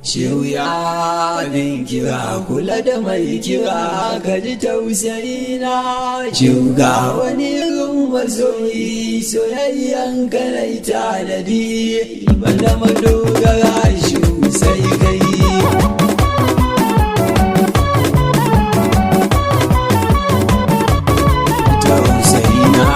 Shirya bin kira kula da mai kira ka ji tausayi na shuga wani irin masoyi soyayyan kanai tanadi banda madogara shu sai kai tausayi na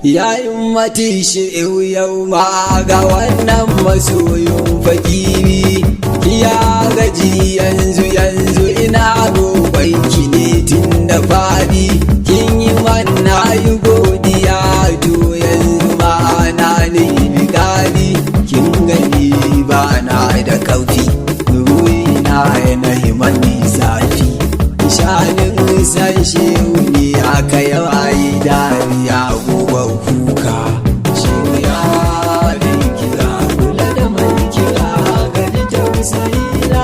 yayin matishi yau ma ga wannan masoyin fakiri ya gaji yanzu ina roƙonki ne tun da fadi kin yi manna yi godiya to yanzu ma na ne bigadi kin gani ba na da kaufi ruina yanayi mani zafi shanin san shehu ne aka yawayi dariya gobe kuka shirya bin kira kula da mai kira gani tausayi na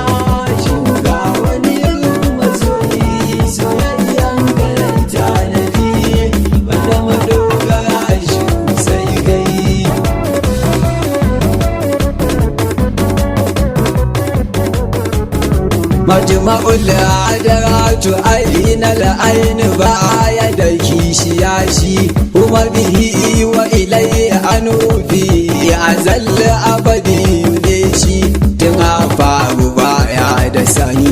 shuga wani irin masoyi soyayyan karanta na biye banda madogara shi sai kai majma'ul adaratu aina la'ain baya da kishiya shi kuma bihi wa ilayhi anufi azal abadi ne shi tun faru baya da sani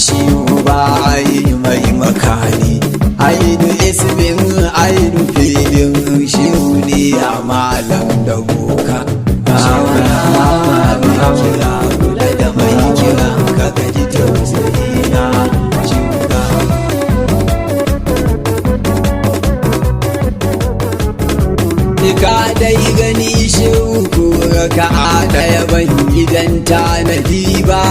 shi ba yi mai makani ainu ismin ainu filin shi ne a malam da boka kira kula da mai kira ka gaji tausayi na shuka ka dai gani shehu raka daya ban gidan tanadi ba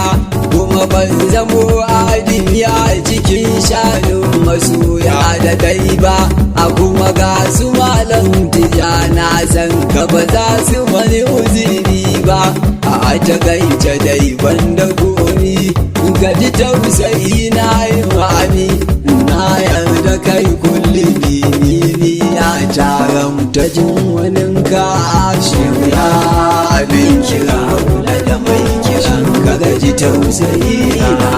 kuma ban zamo adiniya cikin shanin masoya da dai ba a kuma ga su malam tijana san ka ba za su mani uziri ba a takaice dai banda komi gaji tausayi na yi mami na yarda kai kulli bibi ya taron ta jin wani ka shirya abin kira kula da mai kiran ka gaji tausayi na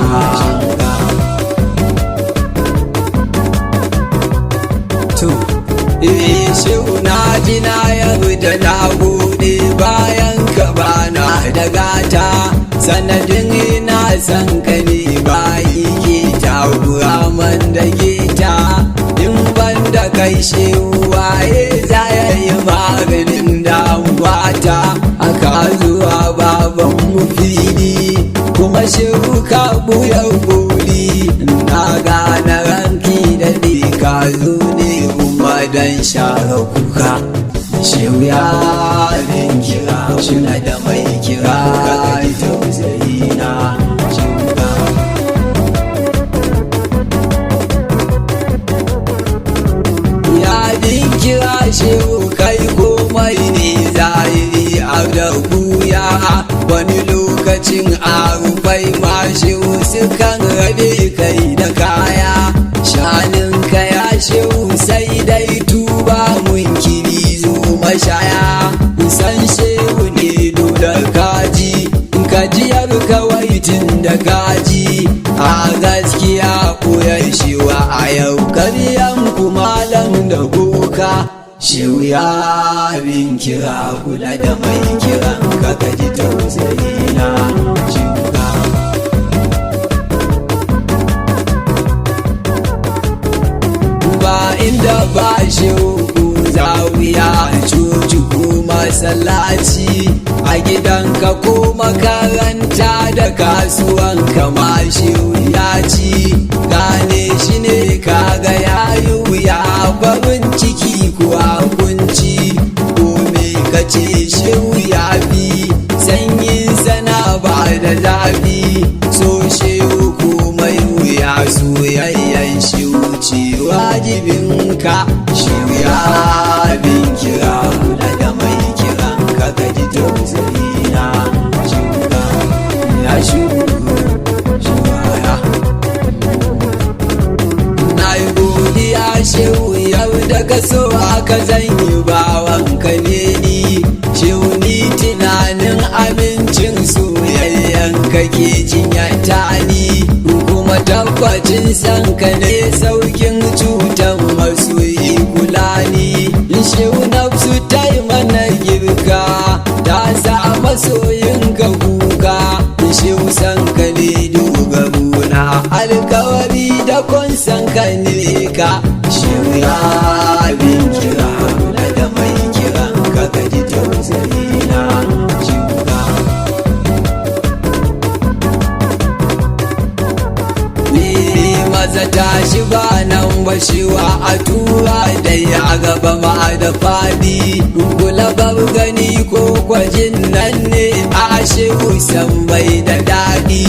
to shehu na ji na yarda na gode bayan ka bana da gata sanadin ina san ka ne bayi ke takura man da geta in ban da kai shehu waye za ya yi maganin damuwata aka zuwa baban mu fili kuma shehu ka buya buri na gane ranki da ni ka zo ne kuma dan share kuka shehu ya bin kira shuna da mai kira ka gaji tausayi na shuka ya bin kira shehu kai komai ne zahiri a da buya wani lokacin a rufai ma shehu sukan rabe kai da kaya shanin kaya shehu sai dai tuba mun kiri zo mashaya san shehu ne dole kaji kajiyar kawai tun da kaji a gaskiya koyar shewa a yau karyan kumalan da boka shehu ya bin kira kula da mai kiran ka kaji tausayi na shuka ba inda ba shehu zawiya cucu ko masallaci a gidanka ko makaranta da kasuwan kama shehu ya ci gane shi ne kaga yayi wuya farin ciki kuwa kunci ko me kace shehu ya fi sanyin sana ba da zafi so shehu komai wuya soyayyen shehu ce wajibin ka shehu ya bin kira kula da mai kiran ka gaji tausayi na shuka ya shuka na yi godiya shehu yau da kaso aka zan yi bawanka ne ni shehu ni tunanin amincin soyayyen kake cinyata ni kuma tabbacin sanka ne saukin cutan masoyi kula ni shehu nafsu ta yi mana girka ta sa masoyin ka kuka shehu sanka ne dogaruna alkawari da kun sanka ne ka shehu ya bin kira da mai kiran ka gaji tausayi na shuka maza tashi ba nan bashiwa a tura da ya gaba ma da fadi kula bar gani ko kwajin nan ne a shehu san bai da daɗi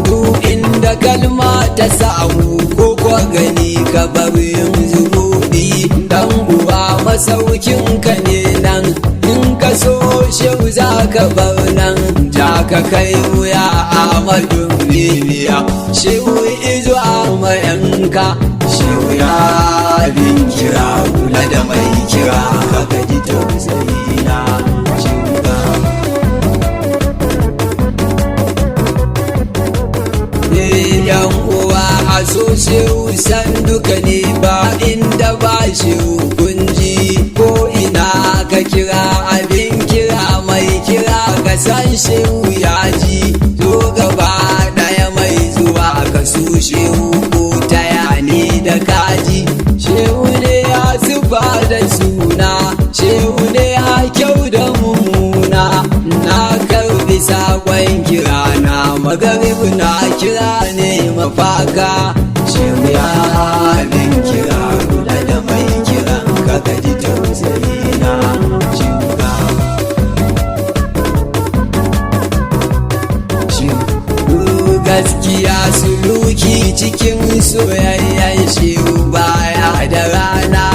duk inda kalma ta samu ko kwa gani ka bar yin zubuɗi dan uwa masaukin ka ne nan in ka so shehu za ka bar nan ja ka kai wuya amadun bibiya shehu izo amayanka shehu ya bin kira kula da mai kira ka gaji tausayi na shuka yan uwa a so shehu san duka ne ba inda ba shehu kunji ko ina ka kira abin kira mai kira ka san shehu ya ji zo gaba daya mai zuwa ka so shehu ko taya ne da kaji shehu ne ya zuba da suna shehu ne ya kyau da mummuna na karbi sakon kira na magarib na kira ne mafaka shehu ya bin kira kula da mai kiran ka gaji tausayi na shuka gaskiya suluki cikin soyayyen shehu baya da rana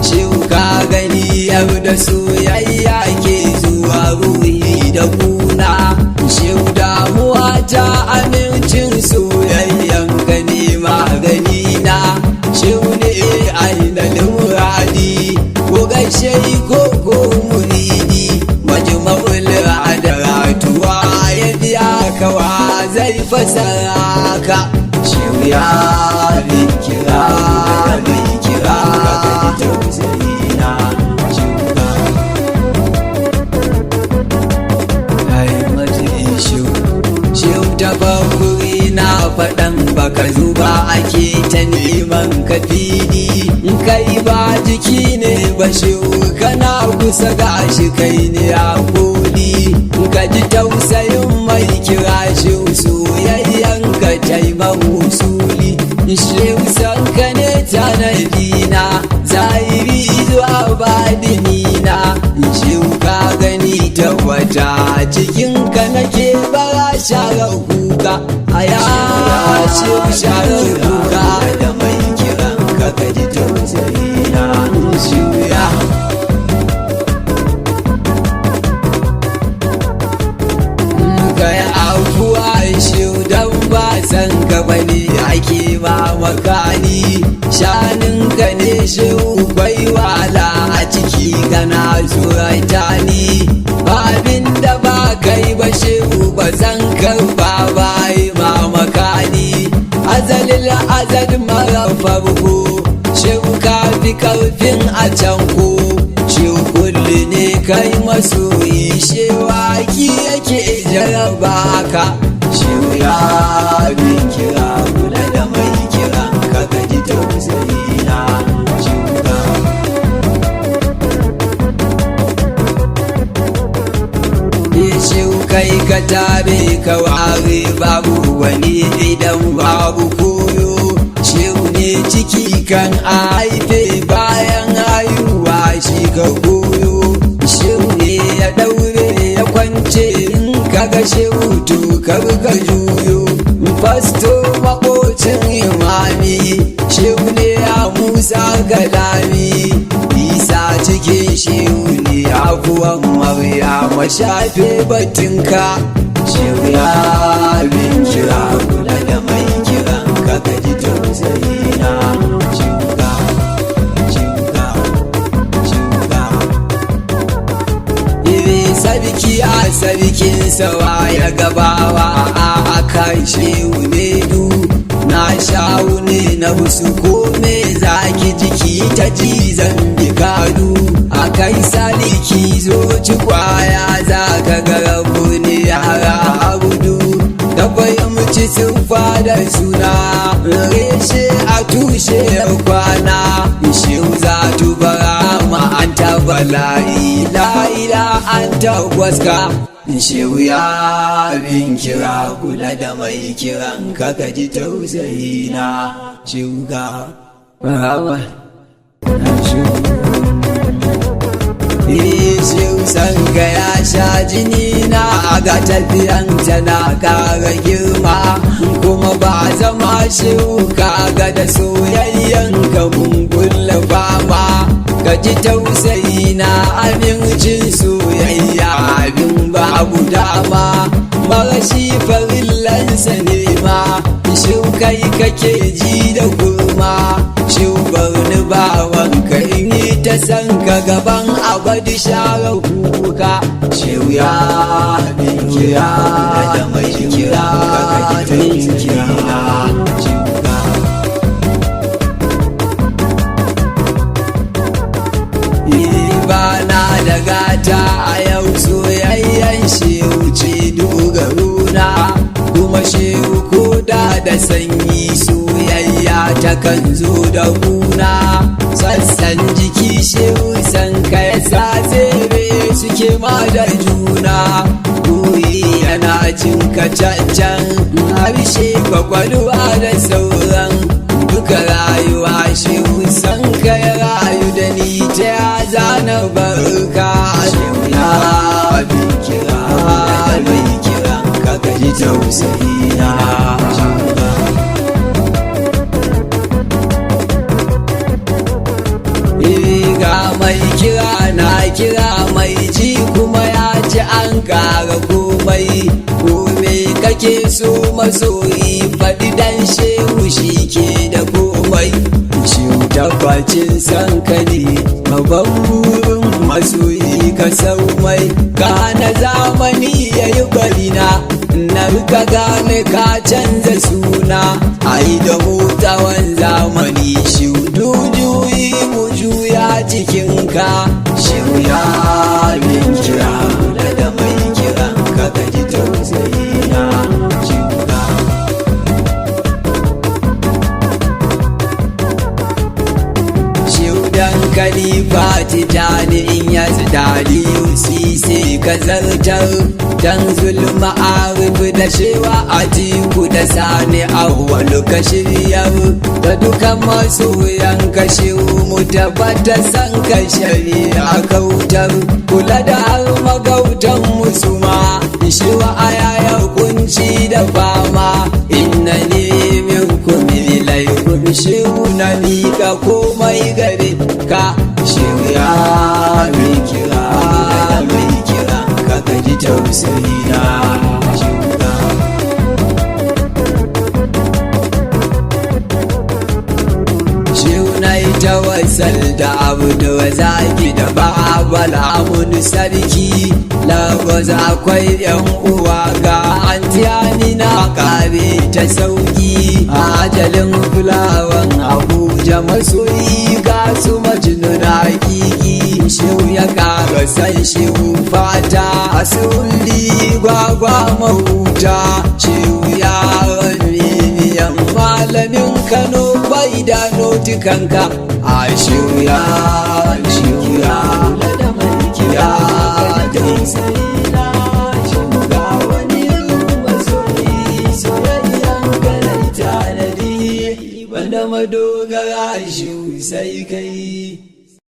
shehu ka gani yau da soyayya ke zuwa ruhi da kuna shehu damuwa ta amincin soyayyen ka ne magani na shehu ne ainihin muradi ko gaishe ko muridi majma'ul adaratuwa ya biya kawa zai fasara ka shehu ya bin kira bin kira ka gaji tausayi na shuka ai mace shehu ta bakuri na faɗan baka zuba ake ta neman ka fili kai ba jiki ne ba shehu kana kusa gashi kai ne a koli ka ji tausayin mai kira shehu soyayyen ka taimamu suli shehu san ka ne tanadina zahiri zuwa badinina shehu ka gani ta wata cikin ka nake bara sharar kuka a ya shehu sharar kuka da mai kiran ka gaji tausayi na shuya san ka bane ake ba makani shanin ka ne shehu bai wala a ciki gana surata ni babin da ba kai ba shehu ba san karba bai ma makani azalil azal mara farko shehu ka fi karfin a can ko shehu kulli ne kai masoyi shewa ki yake jaraba ka shehu ya bin kira kula da mai kira ka gaji tausayi na shuka shehu kai ka tare ka ware babu wani idan babu koyo shehu ne ciki kan a haife bayan haihuwa shi ka koyo shehu ne ya daure ya kwance in kaga shehu to karka juyo fasto makocin imami shehu ne ya mu Musa Galami Isa cikin shehu ne abuwan Maryama shafe batunka shehu ya bin kira kula da mai kiran ka ji tausayi na shuga shuga shuga sarki a sarkin sawa ya gabawa a kan shehu ne du na shawu ne na wasu kome zaki jiki ta jizan bikadu a kai saliki zo ci kwaya za ka ga rabu ne yara abudu da fahimci sun fada suna reshe a tushe kwana shehu za tu bara ma an bala'i la'ila an gwaska shehu ya bin kira kula da mai kiran ka ji tausayi na shuga shehu sanka ya sha jini na ga tafiyan tana kara girma kuma ba zama shehu kaga da soyayyen ka mun kulla fama ka ji tausayi na amincin soyayya abin babu dama marashi farillansa ne ma shin kai kake ji da kurma shin barni bawan ka in yi ta san ka gaban abadi share kuka shehu ya bin kira da mai kira ka ji kira bana da gata a yau soyayyen shehu ce dogaruna kuma shehu koda da sanyi soyayya ta kan zo da kuna sassan jiki shehu san ka yasa tsere suke ma da juna koyi yana cin ka cancan harshe kwakwalwa da sauran duka rayuwa shehu san ka ya rayu da ni ta zana barka shehu ya bin kira mai kira ka ji tausayi na ga mai kira na kira mai ji kuma ya ci an kara komai kome kake so masoyi faɗi dan shehu shi ke da komai shehu tabbacin san ka ne babban burin masoyi ka sau mai ka na zamani ya yi barina na rika gane ka canza suna ai da mu tsawon zamani shehu juyi mu juya cikinka shehu ya bin kira da mai kira ka ji tausayi na shuga shehu dan kalifa tijani in ya dali Cisse ka zartar dan zulma arif da shewa a tiku da sani awwalu ka shiryar da dukan masoyan ka shehu mu tabbata san ka shari'a kautar kula da har magautan musuma shewa a yayar kunci da fama inna ne minkum ilaikum shehu na miƙa komai gare ka shehu ya mai kira mai kira ka ji tausayi na shuga shehu na yi tawassal da abu da wazaki da babal amun sarki lagos akwai yan uwa ga antiyani na kare ta sauki ajalin fulawan abuja masoyi ga su majnun hakiki shehu ya kara san shehu fata a sulli gwagwa mahuta shehu ya ramiyan malamin kano bai da notikanka a shehu ya da mulki ya da sarina shuga wani masoyi soyayyan karanta da banda madogara shehu sai kai